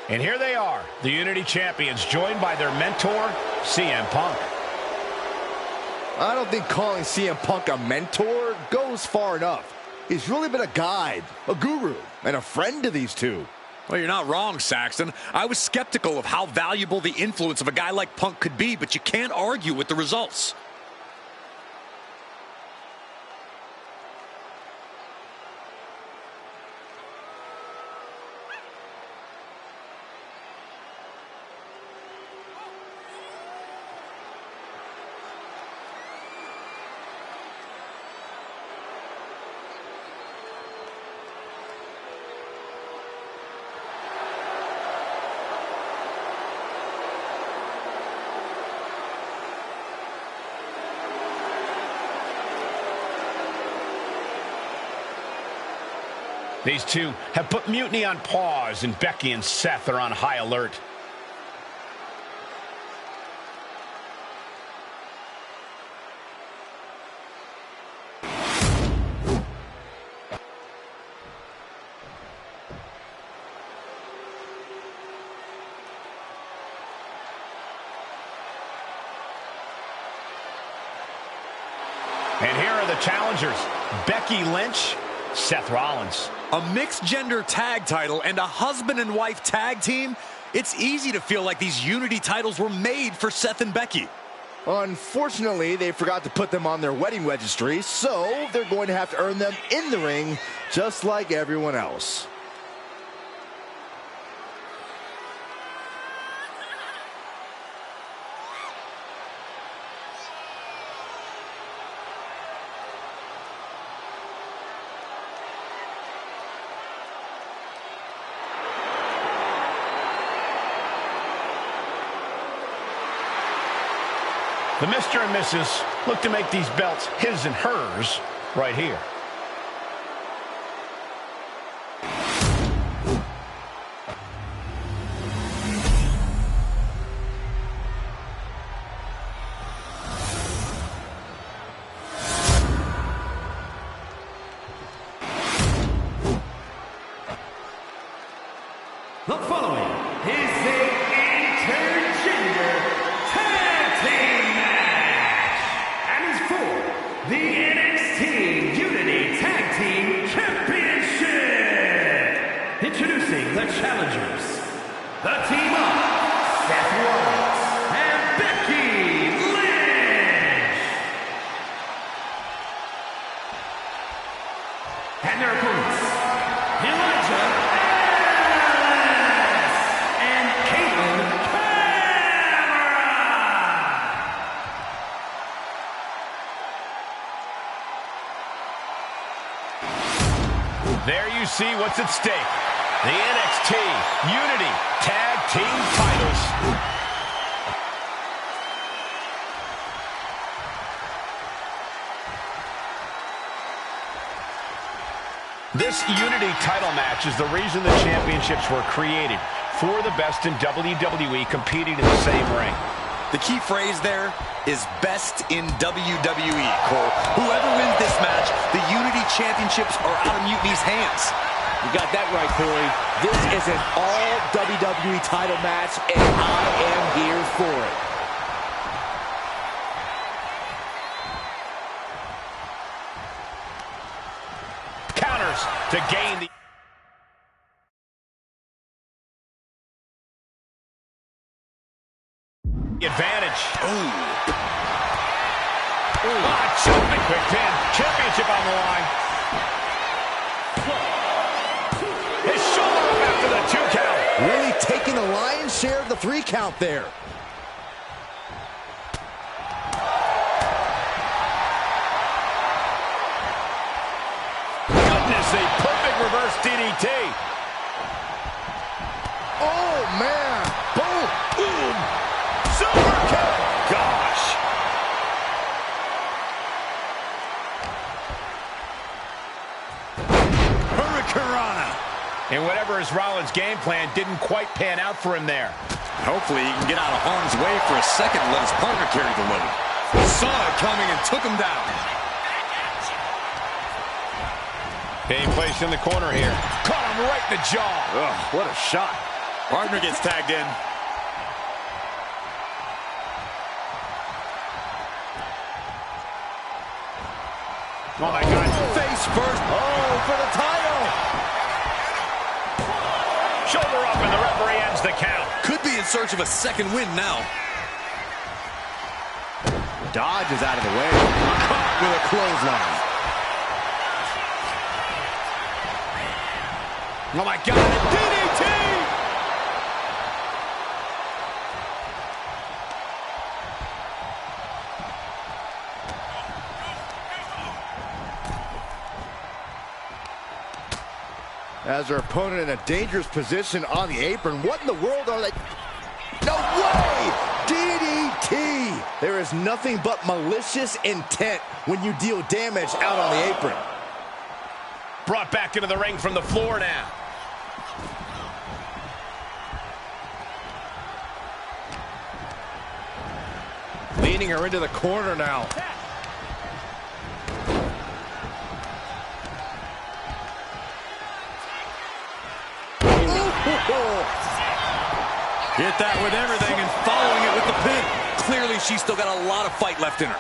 And here they are, the Unity Champions, joined by their mentor, CM Punk. I don't think calling CM Punk a mentor goes far enough. He's really been a guide, a guru, and a friend to these two. Well, you're not wrong, Saxton. I was skeptical of how valuable the influence of a guy like Punk could be, but you can't argue with the results. These two have put Mutiny on pause, and Becky and Seth are on high alert. And here are the challengers, Becky Lynch, Seth Rollins. A mixed-gender tag title and a husband and wife tag team? It's easy to feel like these Unity titles were made for Seth and Becky. Unfortunately, they forgot to put them on their wedding registry, so they're going to have to earn them in the ring, just like everyone else. The Mr. and Mrs. look to make these belts his and hers right here. The following is the intergender tag team match and is for the NXT Unity Tag Team Championship. Introducing the challengers, the team of Seth Rollins and Becky Lynch, and their opponents, Elijah There you see what's at stake. The NXT Unity Tag Team titles. This Unity title match is the reason the championships were created. For the best in WWE competing in the same ring. The key phrase there is best in WWE, Cole. Whoever wins this match, the Unity Championships are out of Mutiny's hands. You got that right, Corey. This is an all WWE title match, and I am here for it. Counters to gain the advantage. Jumping quick pin. Championship on the line. His shoulder up after the 2 count. Really taking the lion's share of the 3 count there. Goodness, a perfect reverse DDT. Oh, man. Boom. Boom. Super kick. Gosh. Hurricanrana. And whatever his Rollins game plan didn't quite pan out for him there. Hopefully he can get out of harm's way for a second and let his partner carry the load. Saw it coming and took him down. Being placed in the corner here. Caught him right in the jaw. Ugh, what a shot. Partner gets tagged in. Oh my God. Face first. Oh, for the title. Shoulder up and the referee ends the count. Could be in search of a second win now. Dodges out of the way. Caught with a clothesline. Oh my God, a DDT! As her opponent in a dangerous position on the apron. What in the world are they? No way! DDT! There is nothing but malicious intent when you deal damage out on the apron. Brought back into the ring from the floor now. Leading her into the corner now. Hit that with everything and following it with the pin. Clearly, she's still got a lot of fight left in her.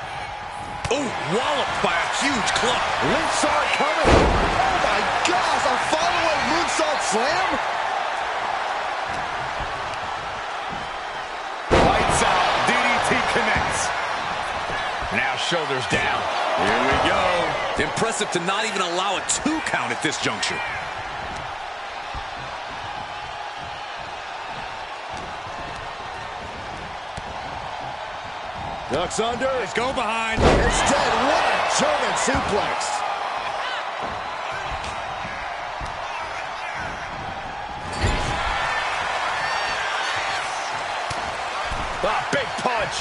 Oh, walloped by a huge club. Moonsault coming. Oh my gosh, a follow-up moonsault slam? Lights out. DDT connects. Now shoulders down. Here we go. Impressive to not even allow a 2 count at this juncture. Ducks under. Let's go behind. Instead, what a German suplex. Big punch.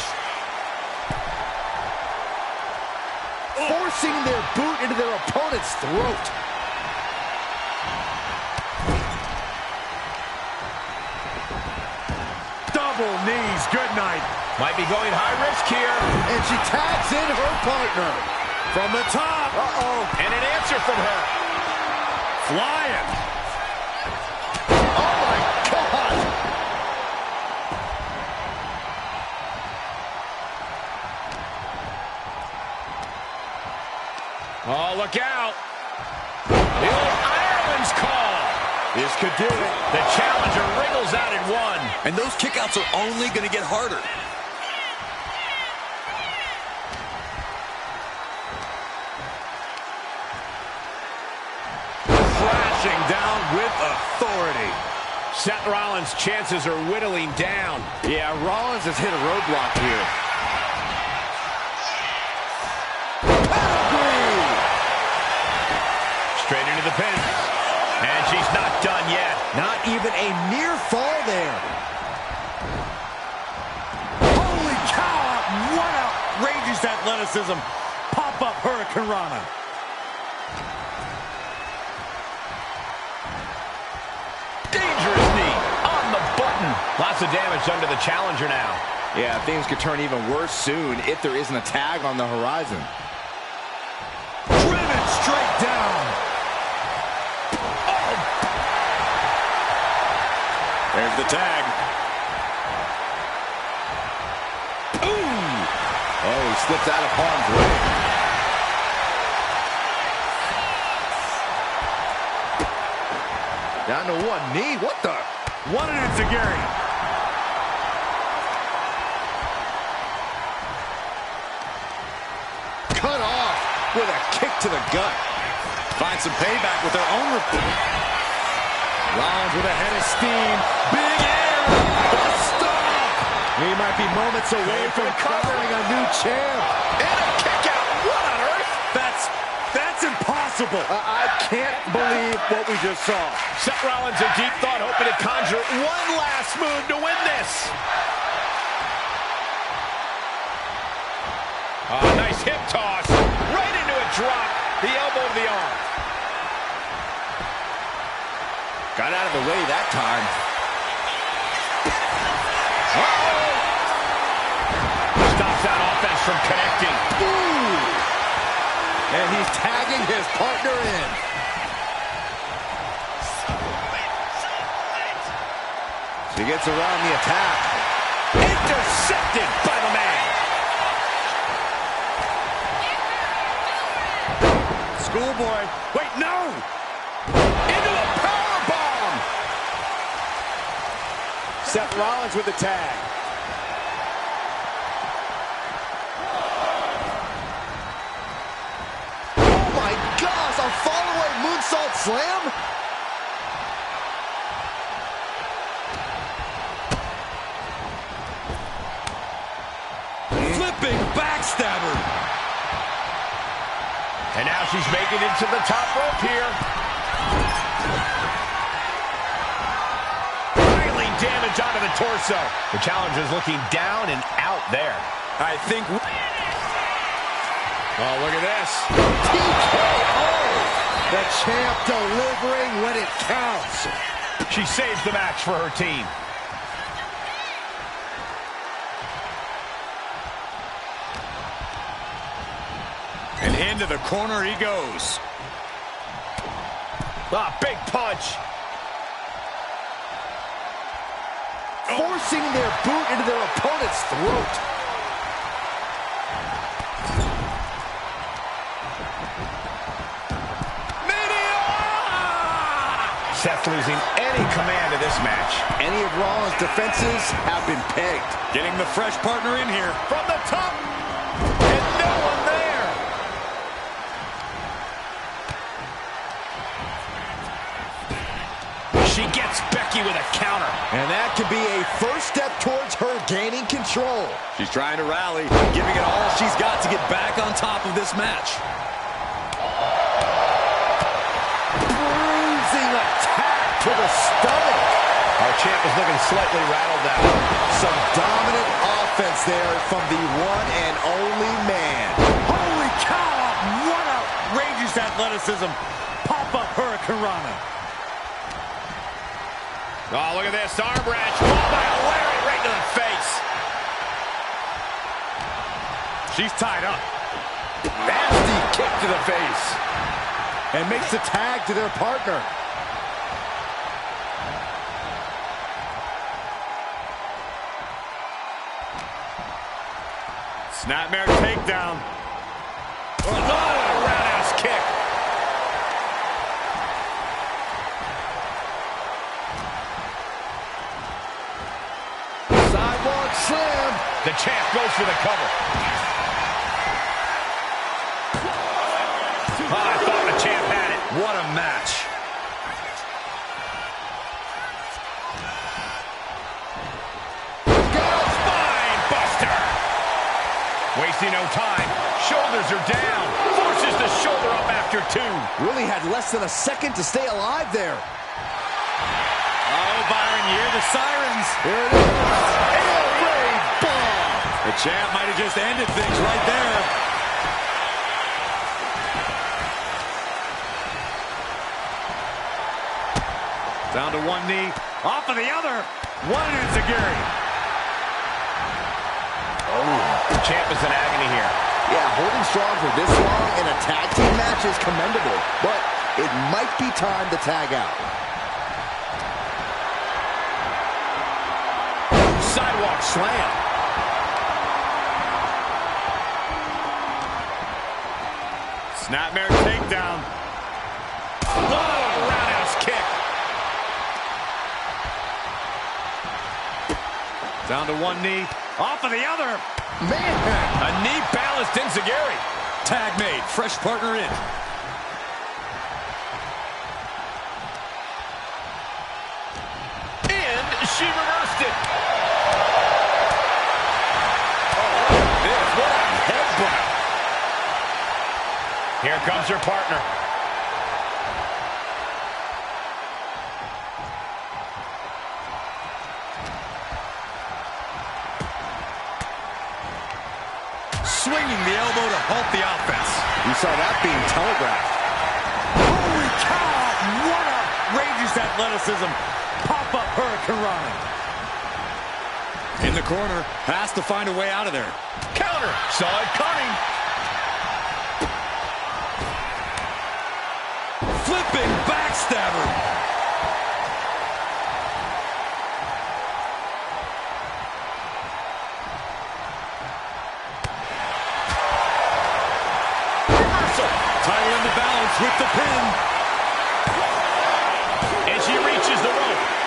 Forcing their boot into their opponent's throat. Double knees. Good night. Might be going high risk here. And she tags in her partner. From the top. Uh-oh. And an answer from her. Flying. Oh, my God. Oh, look out. The old Ireland's call. This could do it. The challenger wriggles out at 1. And those kickouts are only going to get harder. Crashing down with authority. Seth Rollins' chances are whittling down. Yeah, Rollins has hit a roadblock here. Straight into the pin. And she's not done yet. Not even a near fall there. Holy cow! What outrageous athleticism. Pop-up Hurricane Rana. Dangerous knee on the button. Lots of damage done to the challenger now. Yeah, things could turn even worse soon if there isn't a tag on the horizon. Driven straight down. Oh! There's the tag. Ooh! Oh, he slips out of harm's way. Down to one knee. What the? One and it's a Gary. Cut off with a kick to the gut. Find some payback with their own report. Rollins with a head of steam. Big air. Stop. He might be moments away from crowning a new champ. And a kick out. What on earth? That's impossible. I can't believe what we just saw. Seth Rollins in deep thought, hoping to conjure one last move to win this. Nice hip toss. Right into a drop. The elbow to the arm. Got out of the way that time. Stops that offense from connecting. Ooh. And he's tagging his partner in. He gets around the attack. Intercepted by the man. Schoolboy. Wait, no! Into a powerbomb. Seth Rollins with the tag. Oh my gosh, a follow-away moonsault slam? Flipping backstabber. And now she's making it to the top rope here. Piling damage onto the torso. The challenger's looking down and out there. I think... Oh, look at this. TKO! The champ delivering when it counts. She saves the match for her team. And into the corner he goes. Ah, big punch. Forcing their boot into their opponent's throat. Seth losing any command of this match. Any of Rollins' defenses have been pegged. Getting the fresh partner in here. From the top. And no one there. She gets Becky with a counter. And that could be a first step towards her gaining control. She's trying to rally, giving it all she's got to get back on top of this match. Bruising attack to the stomach. Our champ is looking slightly rattled out. Some dominant offense there from the one and only man. Holy cow! What outrageous athleticism. Pop-up Hurricane Rana. Oh, look at this. Arm wrench. Fall by a lariat right to the face. She's tied up. Nasty kick to the face. And makes the tag to their partner. Snapmare takedown. Oh, roundhouse kick. Sidewalk slam. The champ goes for the cover. Oh, I thought the champ had it. What a match. Spine buster. Wasting no time. Shoulders are down. Forces the shoulder up after two. Really had less than a second to stay alive there. Oh, Byron, you hear the sirens. Here it is. Air raid bomb. The champ might have just ended things right there. Down to one knee, off of the other. One enziguri. The champ is in agony here. Yeah, holding strong for this long in a tag team match is commendable, but it might be time to tag out. Sidewalk slam. Snapmare takedown. Oh, roundhouse kick. Down to one knee, off of the other. Man! A knee balanced enziguri. Tag made, fresh partner in. And she reversed it. What a headbutt! Here comes her partner. Swinging the elbow to halt the offense. You saw that being telegraphed. Holy cow! What outrageous athleticism. Pop-up Hurricane Rana. In the corner, has to find a way out of there. Counter. Saw it coming. Flipping backstabber.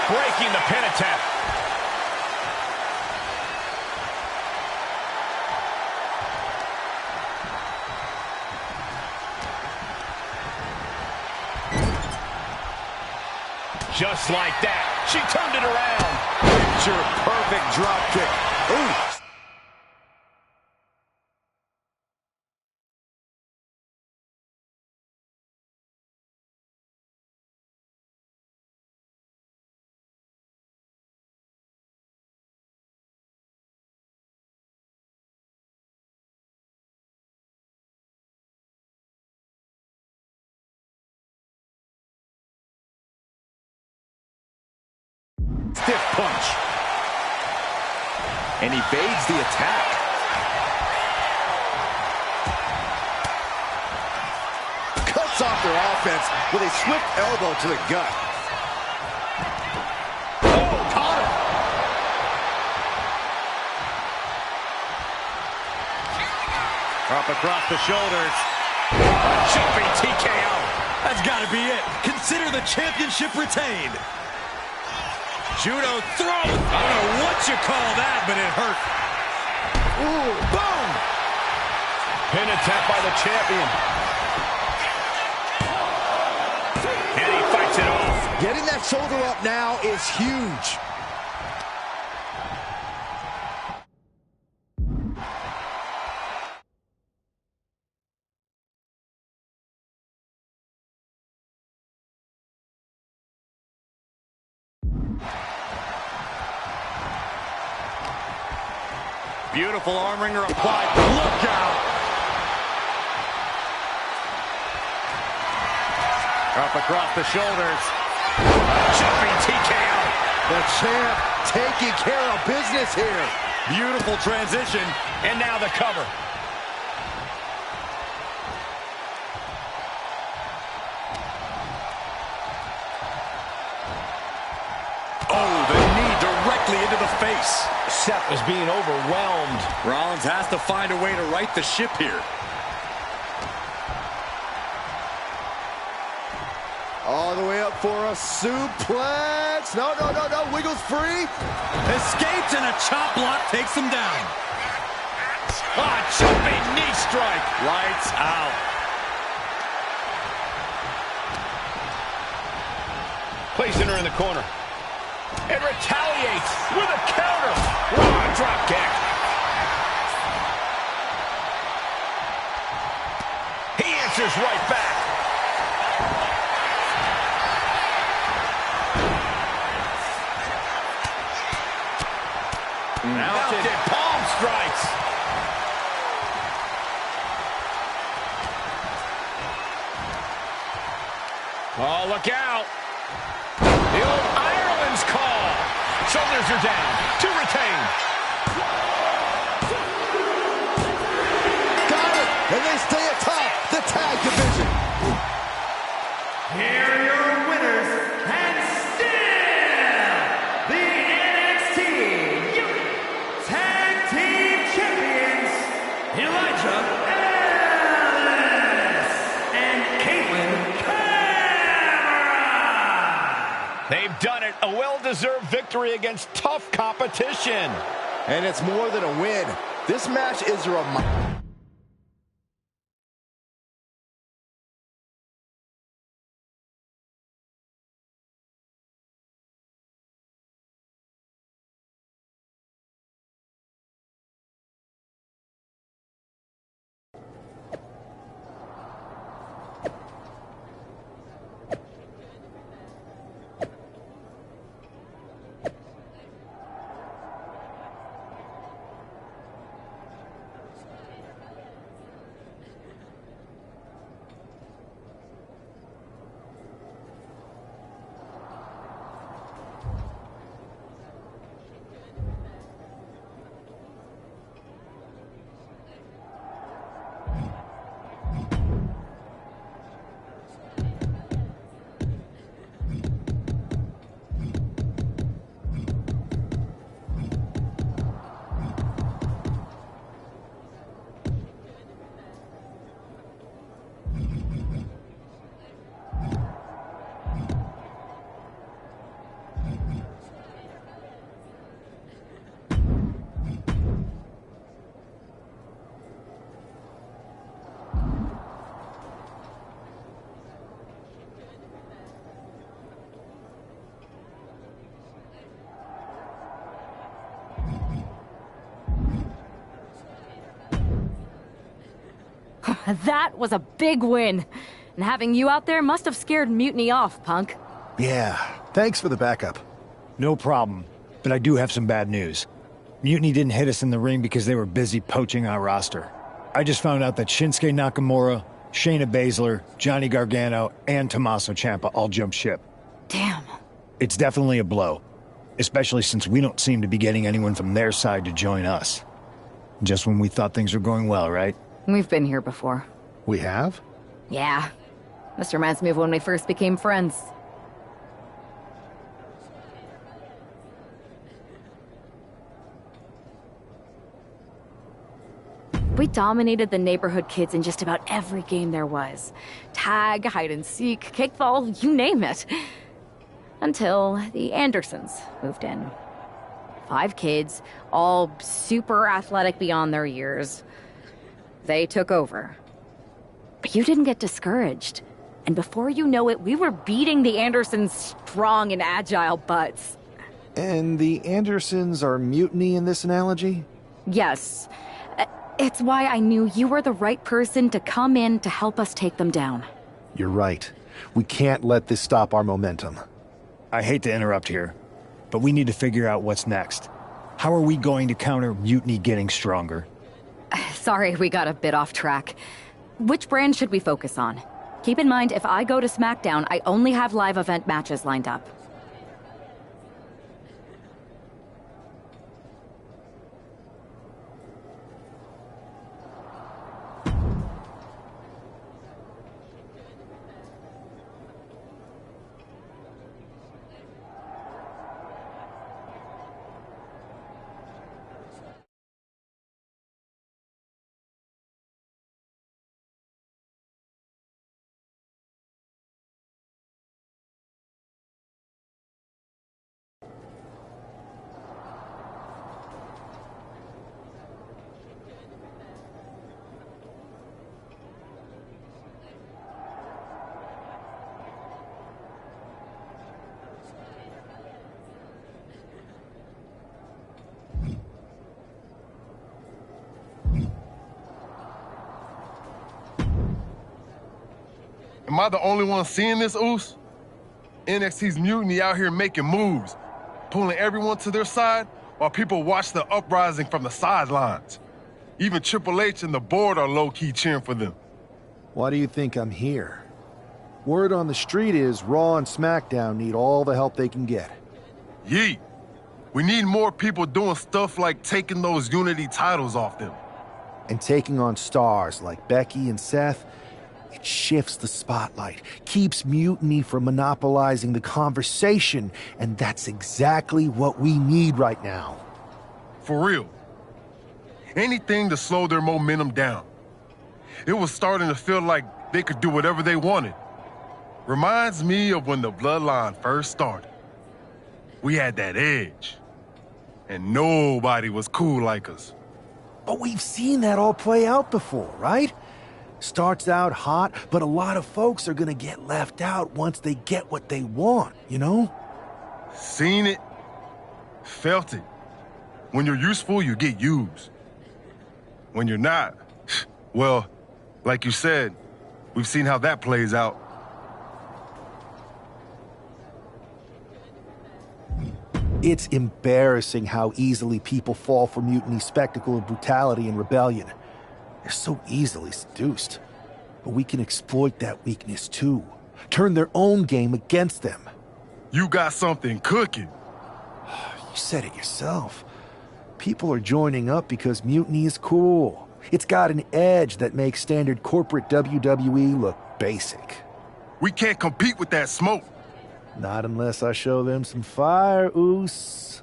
breaking the pin attempt. Just like that, she turned it around. Picture perfect drop kick. Ooh. Stiff punch. And evades the attack. Cuts off their offense with a swift elbow to the gut. Oh, caught him. Up across the shoulders. Jumping TKO. That's got to be it. Consider the championship retained. Judo throw. I don't know what you call that, but it hurt. Ooh, boom! Pin attempt by the champion. And he fights it off. Getting that shoulder up now is huge. Beautiful arm wringer applied. Look out! Up across the shoulders. Jumping TKO. The champ taking care of business here. Beautiful transition. And now the cover. Oh, the knee directly into the face. Seth is being overwhelmed. Rollins has to find a way to right the ship here. All the way up for a suplex. No, no, no, no. Wiggles free. Escapes and a chop block takes him down. Ah, jumping knee strike. Lights out. Placing her in the corner. And retaliates with a counter. Raw drop kick. He answers right back. Mounted palm strikes. Oh, look out. The old Ireland's call. Shoulders are down. To retain. Got it. And they stay atop the tag division. Here are your winners, and still the NXT Tag Team Champions, Elijah Ellis and Caitlin Cameron. They've done it. A well-deserved victory against tough competition. And it's more than a win. This match is a reminder. That was a big win. And having you out there must have scared Mutiny off, Punk. Yeah, thanks for the backup. No problem, but I do have some bad news. Mutiny didn't hit us in the ring because they were busy poaching our roster. I just found out that Shinsuke Nakamura, Shayna Baszler, Johnny Gargano, and Tommaso Ciampa all jumped ship. Damn. It's definitely a blow, especially since we don't seem to be getting anyone from their side to join us. Just when we thought things were going well, right? We've been here before. We have? Yeah. This reminds me of when we first became friends. We dominated the neighborhood kids in just about every game there was. Tag, hide and seek, kickball, you name it. Until the Andersons moved in. 5 kids, all super athletic beyond their years. They took over. But you didn't get discouraged. And before you know it, we were beating the Andersons' strong and agile butts. And the Andersons are Mutiny in this analogy? Yes. It's why I knew you were the right person to come in to help us take them down. You're right. We can't let this stop our momentum. I hate to interrupt here, but we need to figure out what's next. How are we going to counter Mutiny getting stronger? Sorry, we got a bit off track. Which brand should we focus on? Keep in mind, if I go to SmackDown, I only have live event matches lined up. Am I the only one seeing this, Oos? NXT's Mutiny out here making moves, pulling everyone to their side while people watch the uprising from the sidelines. Even Triple H and the board are low-key cheering for them. Why do you think I'm here? Word on the street is Raw and SmackDown need all the help they can get. Yeet. We need more people doing stuff like taking those Unity titles off them. And taking on stars like Becky and Seth, it shifts the spotlight, keeps Mutiny from monopolizing the conversation, and that's exactly what we need right now. For real. Anything to slow their momentum down. It was starting to feel like they could do whatever they wanted. Reminds me of when the Bloodline first started. We had that edge. And nobody was cool like us. But we've seen that all play out before, right? Starts out hot, but a lot of folks are gonna get left out once they get what they want, you know? Seen it. Felt it. When you're useful, you get used. When you're not, well, like you said, we've seen how that plays out. It's embarrassing how easily people fall for Mutiny's spectacle of brutality and rebellion. They're so easily seduced. But we can exploit that weakness too. Turn their own game against them. You got something cooking. You said it yourself. People are joining up because Mutiny is cool. It's got an edge that makes standard corporate WWE look basic. We can't compete with that smoke. Not unless I show them some fire, Oos.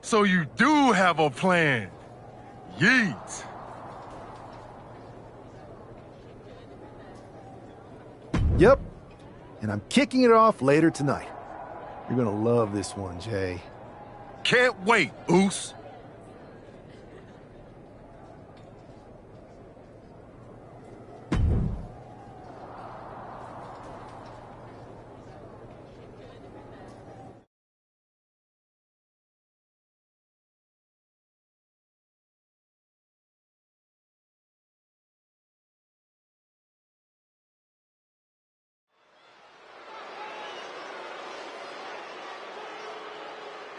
So you do have a plan. Yeet. Yep. And I'm kicking it off later tonight. You're gonna love this one, Jay. Can't wait, Oos.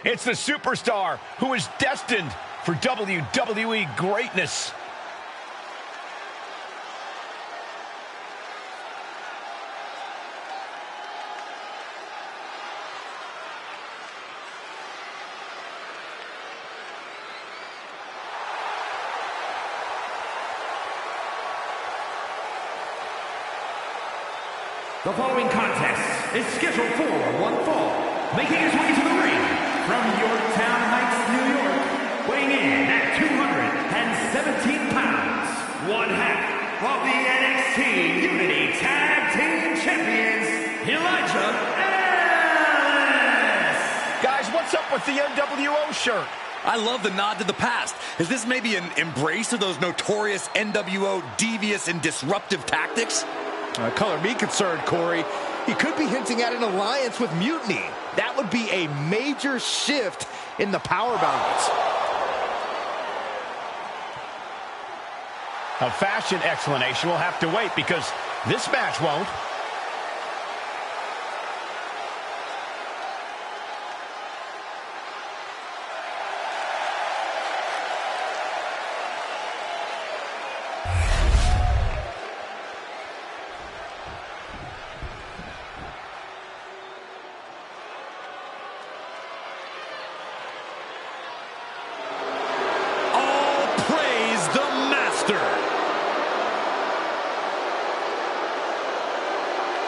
It's the superstar who is destined for WWE greatness. The following contest is scheduled for one fall. Making his way to the ring from Yorktown Heights, New York, weighing in at 217 pounds, one half of the NXT Unity Tag Team Champions, Elijah Ellis! Guys, what's up with the NWO shirt? I love the nod to the past. Is this maybe an embrace of those notorious NWO devious and disruptive tactics? Color me concerned, Corey. He could be hinting at an alliance with Mutiny. That would be a major shift in the power balance. A fashion explanation will have to wait because this match won't.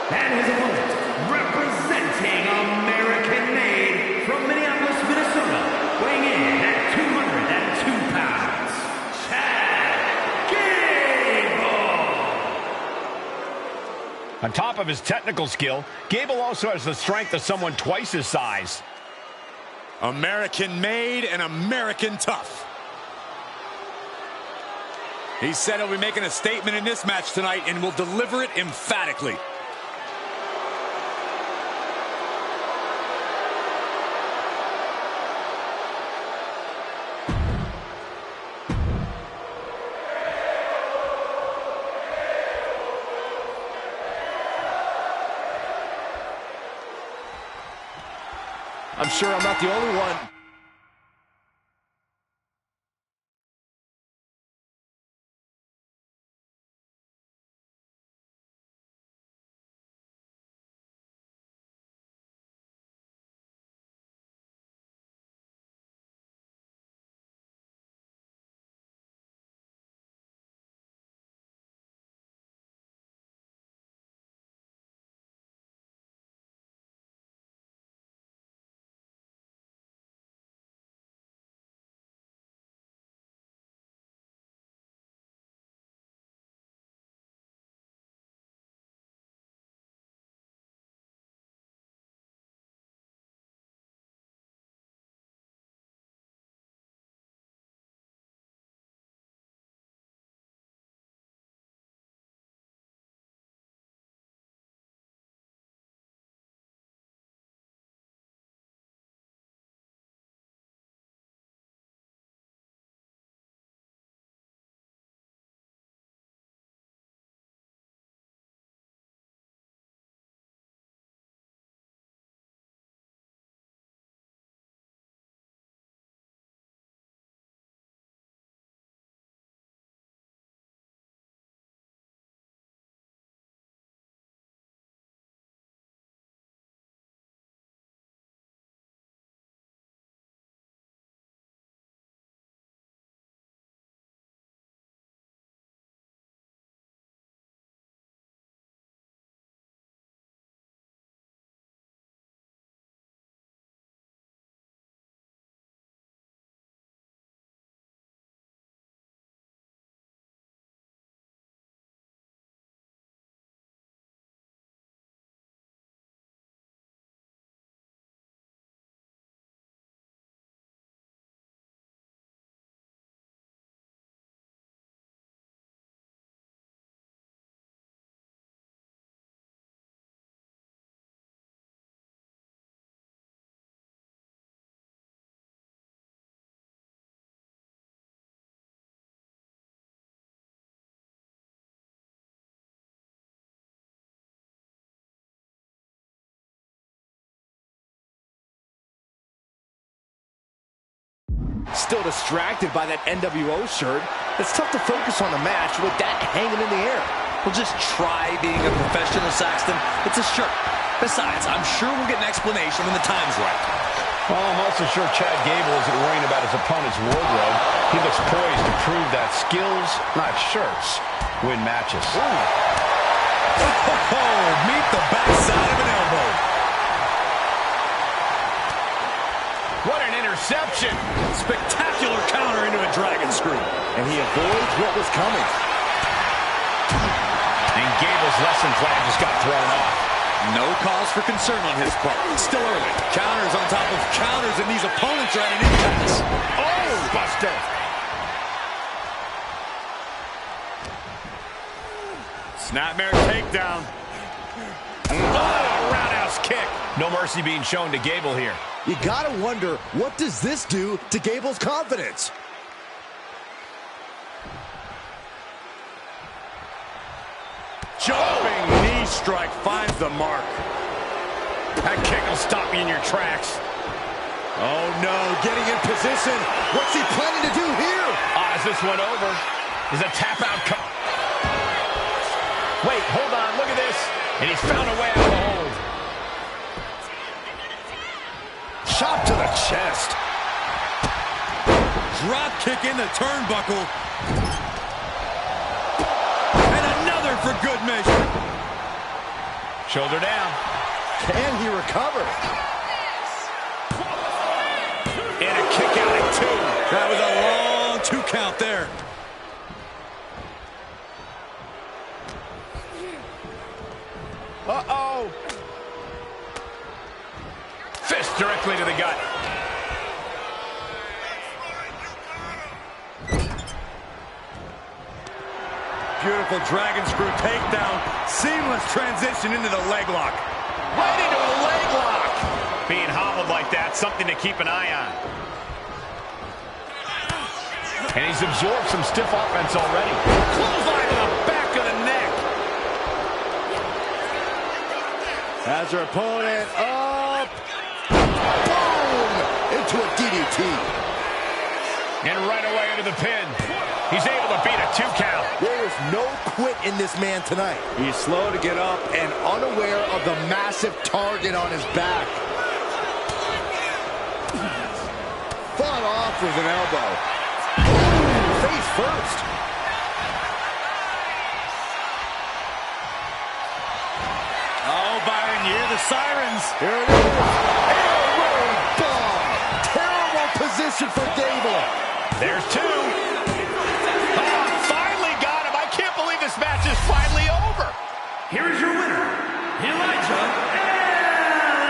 And his opponent, representing American-made from Minneapolis, Minnesota, weighing in at 202 pounds, Chad Gable! On top of his technical skill, Gable also has the strength of someone twice his size. American-made and American tough. He said he'll be making a statement in this match tonight and will deliver it emphatically. I'm sure I'm not the only one Still distracted by that NWO shirt. It's tough to focus on the match with that hanging in the air. Well, just try being a professional, Saxton. It's a shirt. Besides, I'm sure we'll get an explanation when the time's right. Well, I'm also sure Chad Gable isn't worrying about his opponent's wardrobe. He looks poised to prove that skills, not shirts, win matches. Oh, meet the backside of an elbow. What an interception! Spectacular counter into a dragon screw. And he avoids what was coming. And Gable's lesson plan just got thrown off. No cause for concern on his part. Still early. Counters on top of counters, and these opponents are at an impasse. Oh, buster! Snapmare takedown. Oh, roundhouse kick. No mercy being shown to Gable here. You gotta wonder, what does this do to Gable's confidence? Jumping knee strike finds the mark. That kick will stop you in your tracks. Oh no, getting in position. What's he planning to do here? Is this one over? Is a tap out Wait, hold on, look at this. And he's found a way out of the hold. Shot to the chest. Drop kick in the turnbuckle. And another for good measure. Shoulder down. Can he recover? And a kick out at 2. That was a long 2 count there. Uh-oh. Fist directly to the gut. Beautiful dragon screw takedown. Seamless transition into the leg lock. Right into a leg lock. Being hobbled like that, something to keep an eye on. And he's absorbed some stiff offense already. Clothesline to the back of the neck. Has her opponent up. Boom! Into a DDT. And right away into the pin. He's able to beat a 2 count. There is no quit in this man tonight. He's slow to get up and unaware of the massive target on his back. Fought off with an elbow. Face first. Oh, Byron, you hear the sirens. Here it is. Air bomb. Terrible position for Gable. There's 2. Finally got him. I can't believe this match is finally over. Here is your winner, Elijah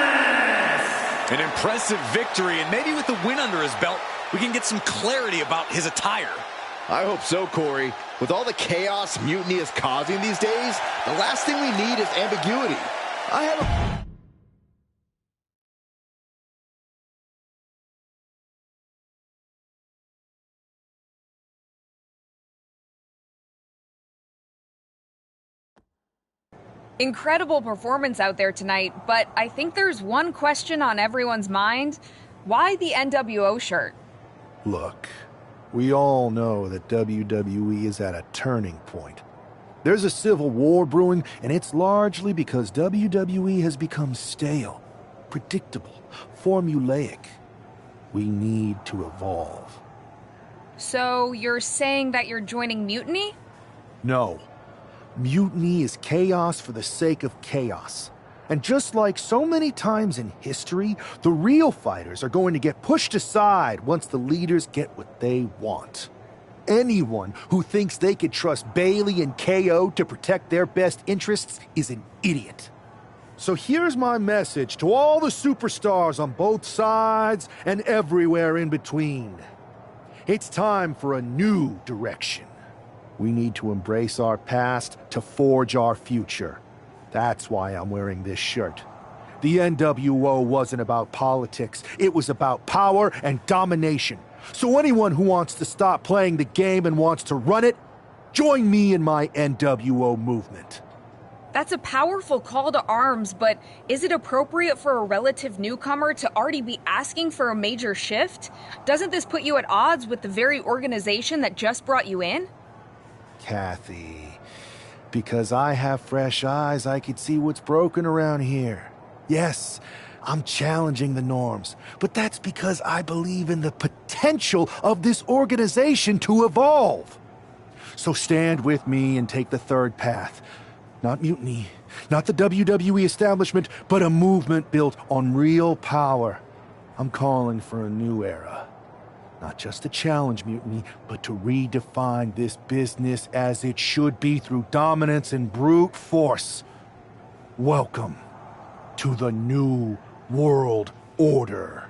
Ellis. An impressive victory, and maybe with the win under his belt, we can get some clarity about his attire. I hope so, Corey. With all the chaos Mutiny is causing these days, the last thing we need is ambiguity. I have a... Incredible performance out there tonight, but I think there's one question on everyone's mind. Why the NWO shirt? Look, we all know that WWE is at a turning point. There's a civil war brewing, and it's largely because WWE has become stale, predictable, formulaic. We need to evolve. So you're saying that you're joining Mutiny? No. Mutiny is chaos for the sake of chaos. And just like so many times in history, the real fighters are going to get pushed aside once the leaders get what they want. Anyone who thinks they could trust Bayley and KO to protect their best interests is an idiot. So here's my message to all the superstars on both sides and everywhere in between. It's time for a new direction. We need to embrace our past to forge our future. That's why I'm wearing this shirt. The NWO wasn't about politics. It was about power and domination. So anyone who wants to stop playing the game and wants to run it, join me in my NWO movement. That's a powerful call to arms, but is it appropriate for a relative newcomer to already be asking for a major shift? Doesn't this put you at odds with the very organization that just brought you in? Kathy, because I have fresh eyes, I could see what's broken around here. Yes, I'm challenging the norms, but that's because I believe in the potential of this organization to evolve. So stand with me and take the third path. Not mutiny, not the WWE establishment, but a movement built on real power. I'm calling for a new era. Not just to challenge mutiny, but to redefine this business as it should be through dominance and brute force. Welcome to the New World Order.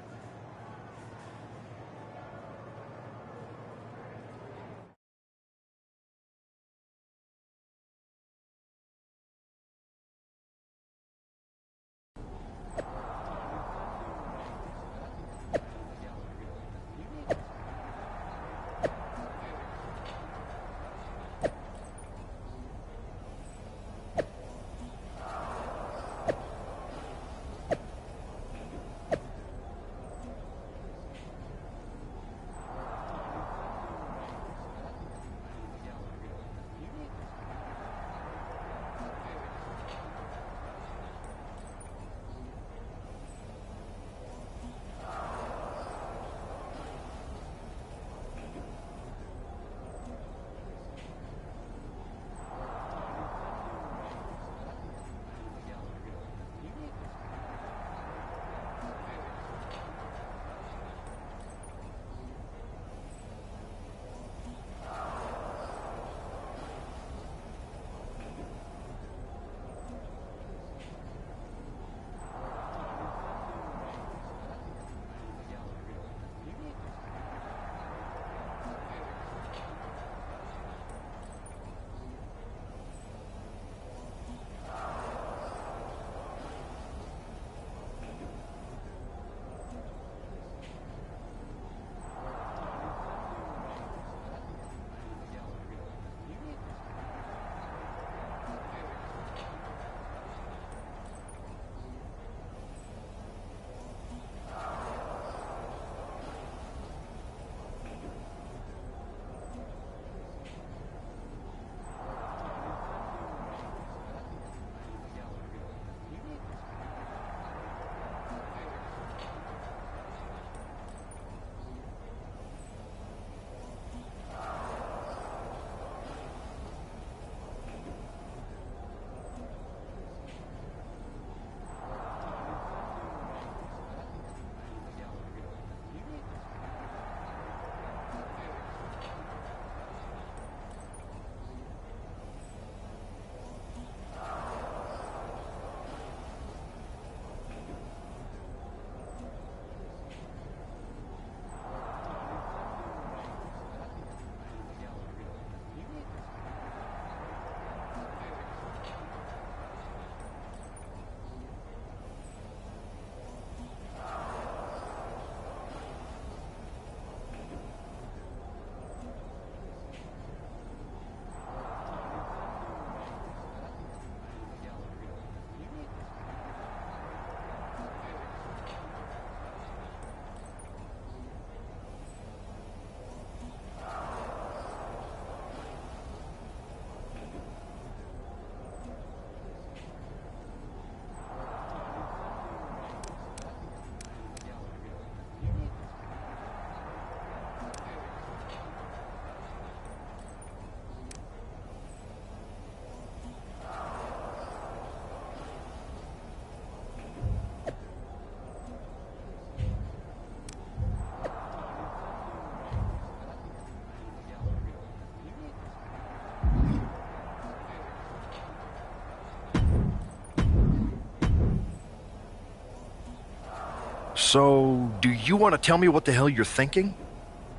So, do you want to tell me what the hell you're thinking?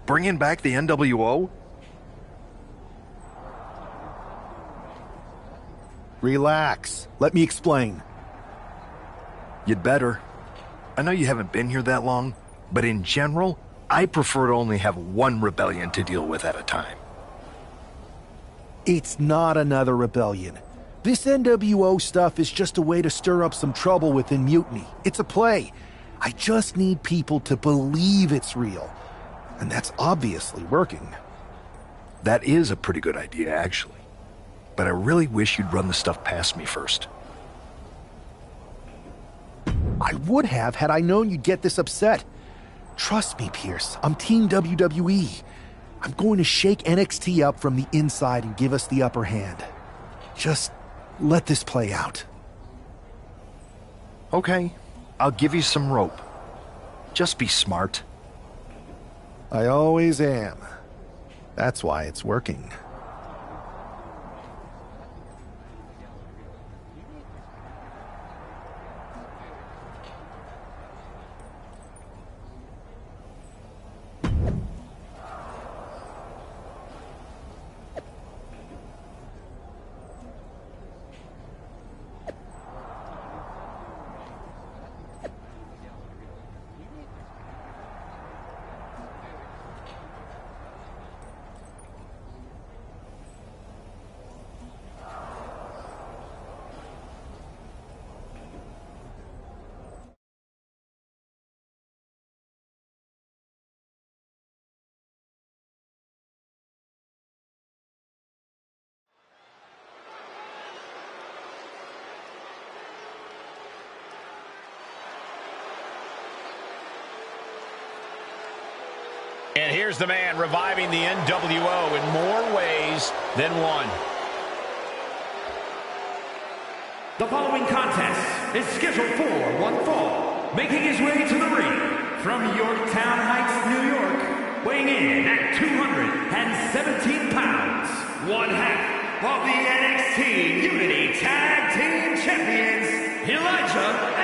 Bringing back the NWO? Relax. Let me explain. You'd better. I know you haven't been here that long, but in general, I prefer to only have one rebellion to deal with at a time. It's not another rebellion. This NWO stuff is just a way to stir up some trouble within Mutiny. It's a play. I just need people to believe it's real. And that's obviously working. That is a pretty good idea, actually. But I really wish you'd run the stuff past me first. I would have had I known you'd get this upset. Trust me, Pierce. I'm Team WWE. I'm going to shake NXT up from the inside and give us the upper hand. Just let this play out. Okay, I'll give you some rope. Just be smart. I always am. That's why it's working. And here's the man reviving the NWO in more ways than one. The following contest is scheduled for one fall. Making his way to the ring from Yorktown Heights, New York, weighing in at 217 pounds, one half of the NXT Unity Tag Team Champions, Elijah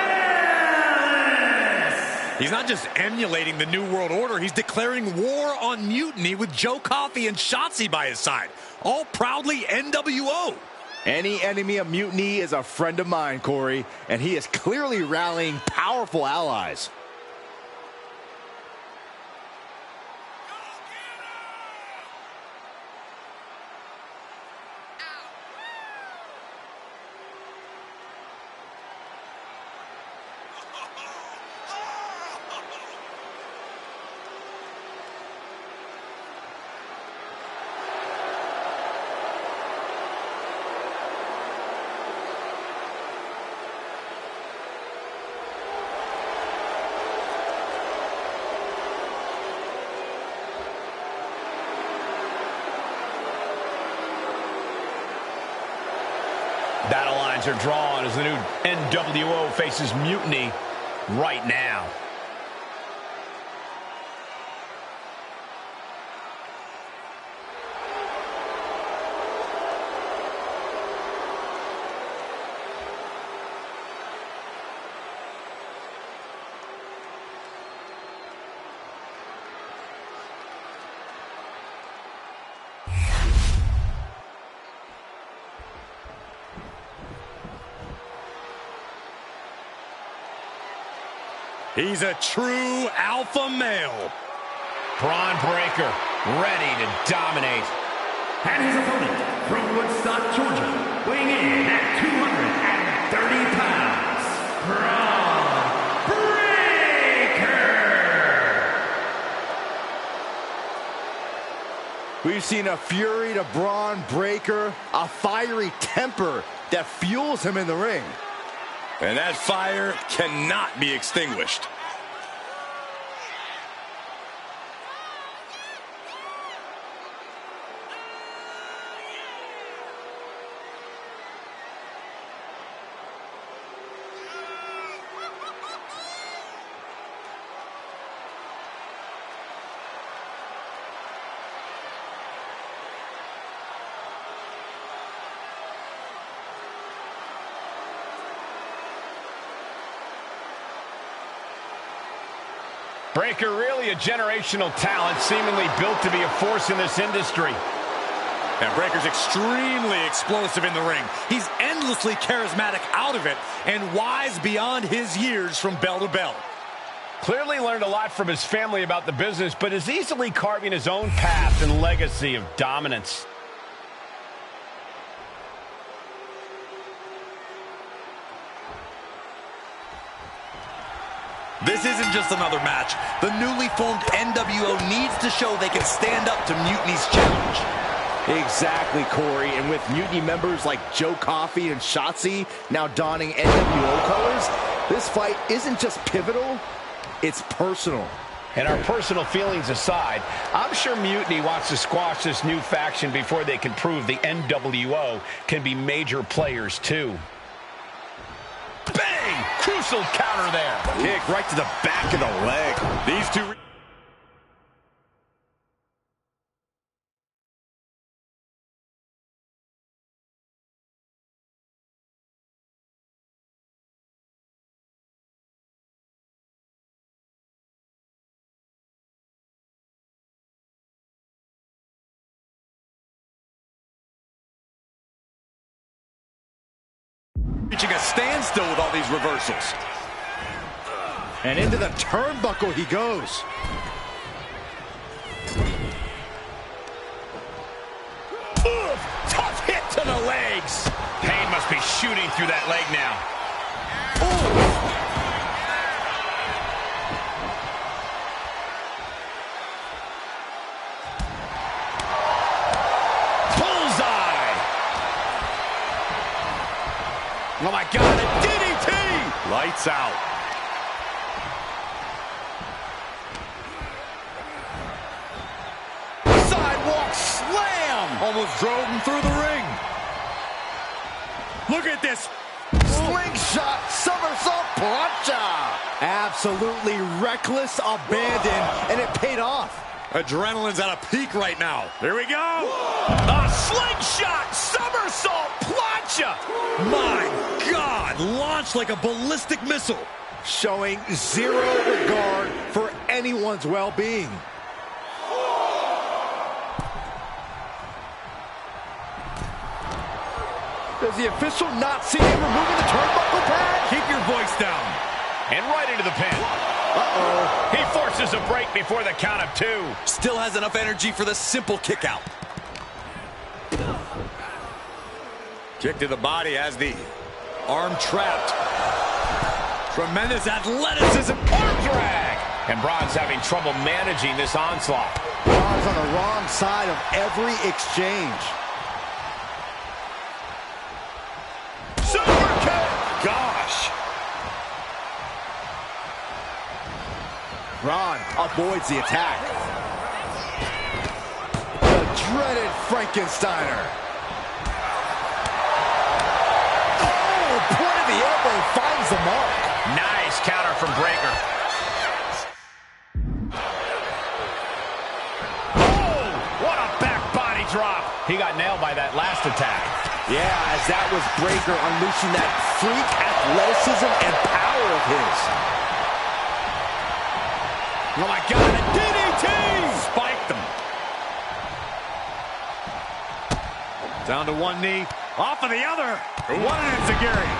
He's not just emulating the New World Order, he's declaring war on Mutiny with Joe Coffey and Shotzi by his side. All proudly NWO. Any enemy of Mutiny is a friend of mine, Corey, and he is clearly rallying powerful allies. Battle lines are drawn as the new NWO faces Mutiny right now. He's a true alpha male. Braun Breaker ready to dominate. And his opponent from Woodstock, Georgia, weighing in at 230 pounds, Braun Breaker. We've seen a fury to Braun Breaker, a fiery temper that fuels him in the ring. And that fire cannot be extinguished. Breaker really a generational talent, seemingly built to be a force in this industry. And Breaker's extremely explosive in the ring. He's endlessly charismatic out of it and wise beyond his years from bell to bell. Clearly learned a lot from his family about the business, but is easily carving his own path and legacy of dominance. This isn't just another match. The newly formed NWO needs to show they can stand up to Mutiny's challenge. Exactly, Corey. And with Mutiny members like Joe Coffey and Shotzi now donning NWO colors, this fight isn't just pivotal, it's personal. And our personal feelings aside, I'm sure Mutiny wants to squash this new faction before they can prove the NWO can be major players too. Bang! Crucial counter there. Kick right to the back of the leg. These two... reaching a standstill with all these reversals. And into the turnbuckle he goes. Ooh, tough hit to the legs. Pain must be shooting through that leg now. Oh my God, a DDT! Lights out. Sidewalk slam! Almost drove him through the ring. Look at this. Slingshot somersault plancha. Absolutely reckless abandon, and it paid off. Adrenaline's at a peak right now. Here we go. A slingshot somersault plancha. My God, launched like a ballistic missile. Showing zero regard for anyone's well-being. Does the official not see him removing the turnbuckle pad? Keep your voice down. And right into the pin. Uh-oh. He forces a break before the count of two. Still has enough energy for the simple kick out. Kick to the body has the arm trapped. Tremendous athleticism. Arm drag. And Braun's having trouble managing this onslaught. Braun's on the wrong side of every exchange. Super kick. Gosh. Braun avoids the attack. The dreaded Frankensteiner. Oh, point of the elbow finds the mark. Nice counter from Breakker. Oh, what a back body drop. He got nailed by that last attack. Yeah, as that was Breakker unleashing that freak athleticism and power of his. Oh my God, a DDT! Spiked him. Down to one knee, off of the other. One enziguri.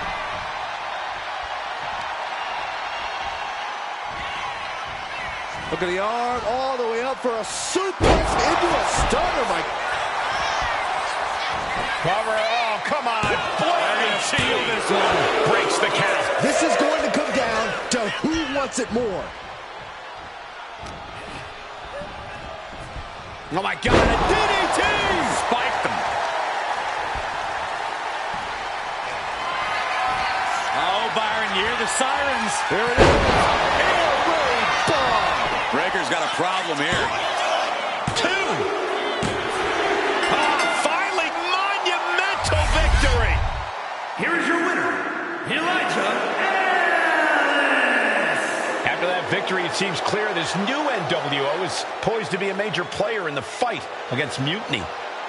Look at the arm all the way up for a suplex into a stunner. My cover, oh, come on. Blatant seal this one. Breaks the count. This is going to come down to who wants it more. Oh my God, a DDT! Spiked him. Oh, Byron, you hear the sirens. There it is. Airway bomb. Breaker's got a problem here. Two. Finally, monumental victory. Here is your winner, Elijah. After that victory, it seems clear this new NWO is poised to be a major player in the fight against Mutiny.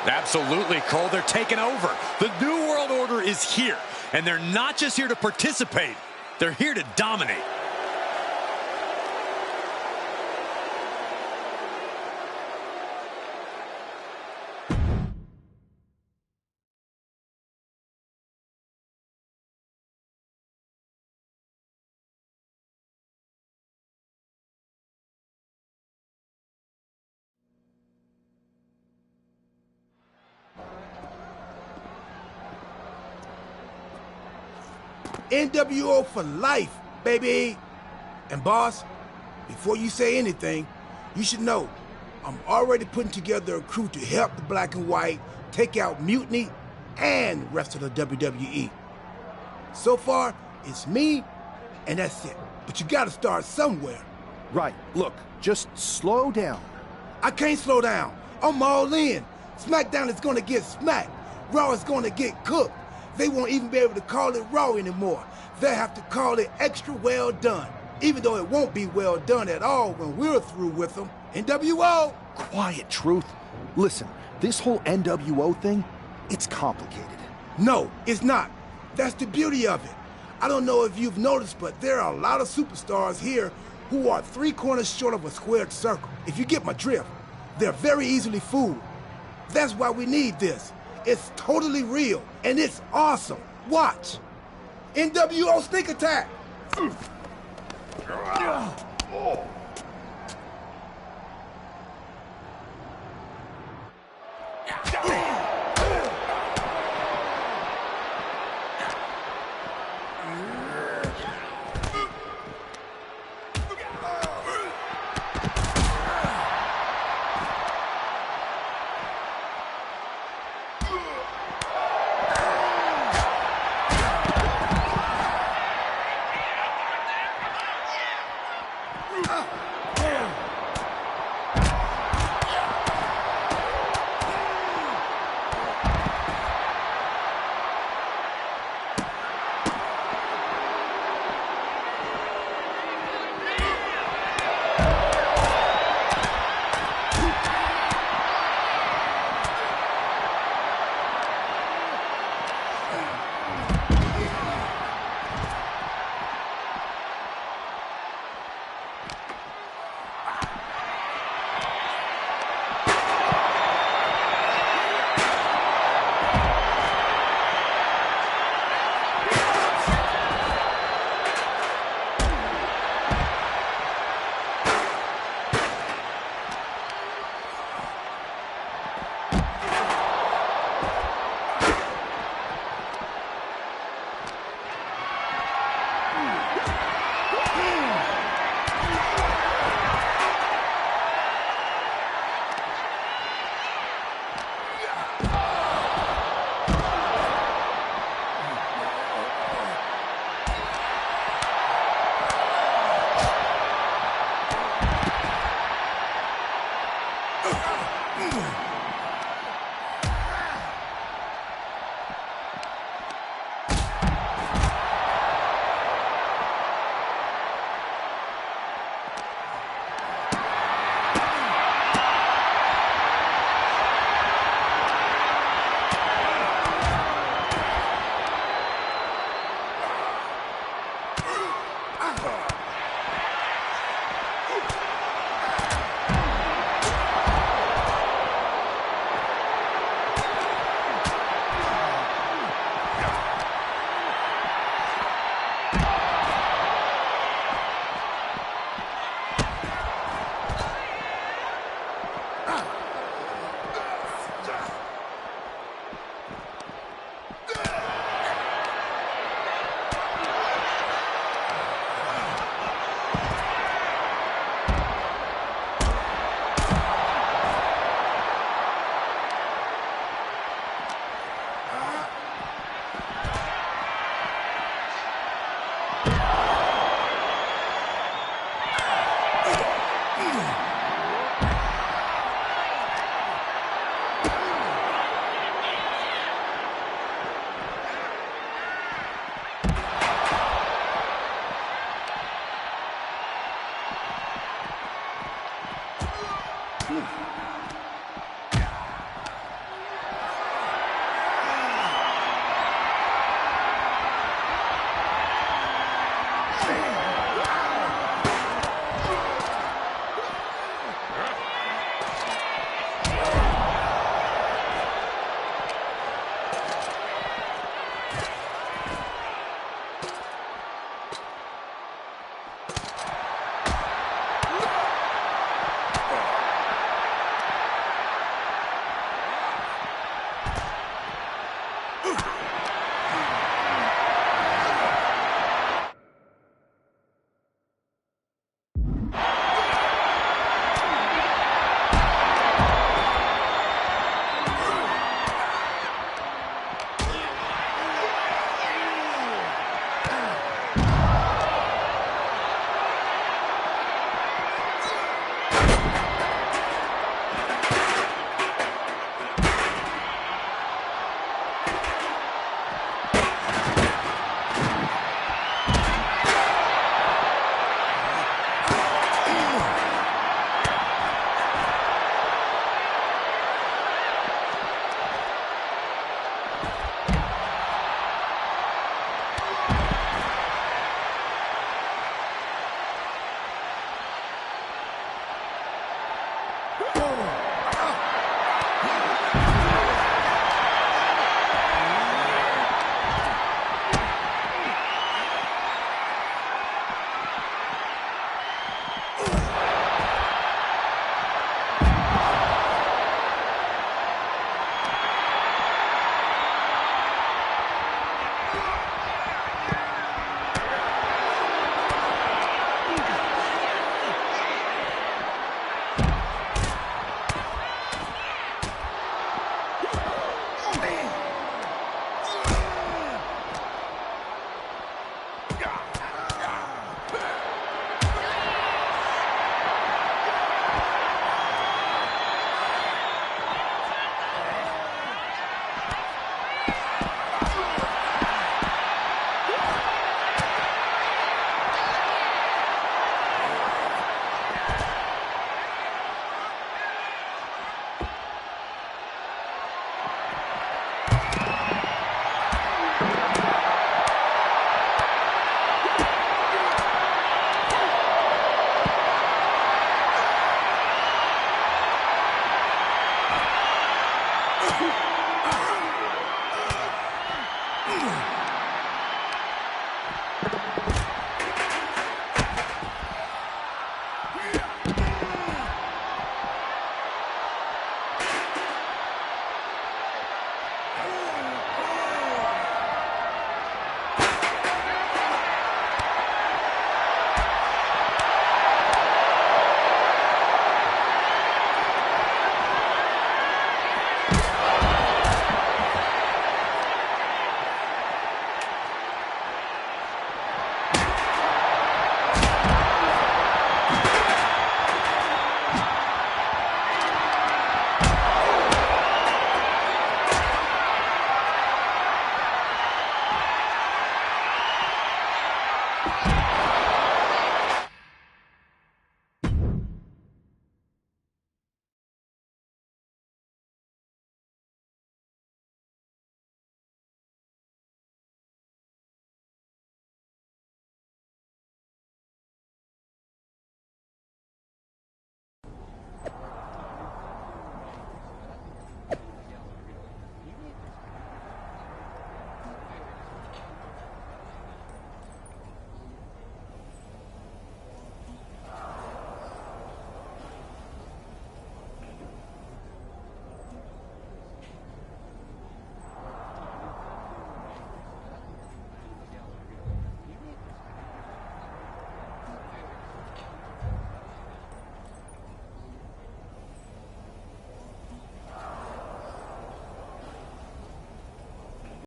Absolutely, Cole. They're taking over. The New World Order is here, and they're not just here to participate. They're here to dominate. NWO for life, baby. And boss, before you say anything, you should know I'm already putting together a crew to help the Black and White take out Mutiny and the rest of the WWE. So far, it's me, and that's it. But you gotta start somewhere. Right. Look, just slow down. I can't slow down. I'm all in. SmackDown is gonna get smacked. Raw is gonna get cooked. They won't even be able to call it Raw anymore. They'll have to call it extra well done. Even though it won't be well done at all when we're through with them. NWO! Quiet, Truth. Listen, this whole NWO thing, it's complicated. No, it's not. That's the beauty of it. I don't know if you've noticed, but there are a lot of superstars here who are 3 corners short of a squared circle. If you get my drift, they're very easily fooled. That's why we need this. It's totally real, and it's awesome. Watch. NWO Sneak Attack!